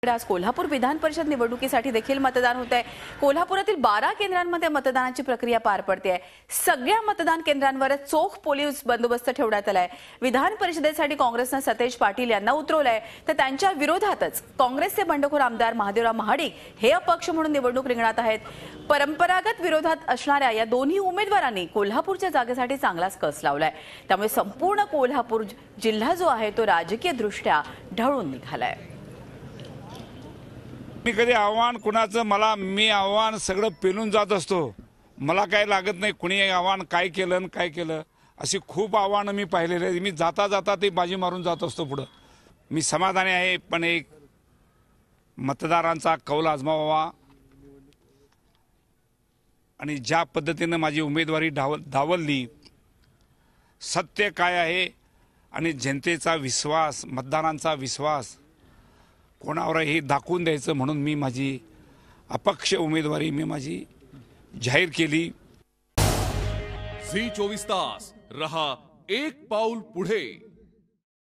आज कोल्हापूर विधान परिषद निवडणुकीसाठी देखील मतदान होत आहे। कोल्हापुरातील 12 केंद्रांमध्ये मतदानाची प्रक्रिया पार पडते आहे। सगळ्या मतदान केंद्रांवर चोख पोलीस बंदोबस्त ठेवण्यात आलाय। विधान परिषदेसाठी काँग्रेसने सतेज पाटील यांना उतरवलंय, तर त्यांच्या विरोधातच काँग्रेसचे बंडखोर आमदार महादेवराव महाडिक हे अपक्ष म्हणून निवडणूक रिंगणात आहेत। परंपरागत विरोधात असणाऱ्या या दोन्ही उमेदवारांनी कोल्हापूरच्या जागेसाठी चांगलाच कस लावलाय। त्यामुळे संपूर्ण कोल्हापूर जिल्हा जो आहे तो राजकीयदृष्ट्या ढवळून निघालाय। मी कधी आव्हान कुणाचं मी आव्हान सगळं पेलून जात असतो। मला काय लागत नाही कुणी आव्हान काय केलं आणि काय केलं, अशी खूप आव्हानं मी पाहिलेली आहेत। मी जाता जाता ते बाजी मारून जात असतो पुढे। मी समाधानी आहे, पण एक मतदारांचा कौल आजमावावा आणि ज्या पद्धतीने माझी उमेदवारी धावली, सत्य काय आहे आणि जनतेचा विश्वास, मतदारांचा विश्वास कोणावर हे दाखवून द्यायचं म्हणून मी माझी अपक्ष उमेदवारी माझी जाहीर केली। झी 24 तास रहा एक पाऊल पुढे।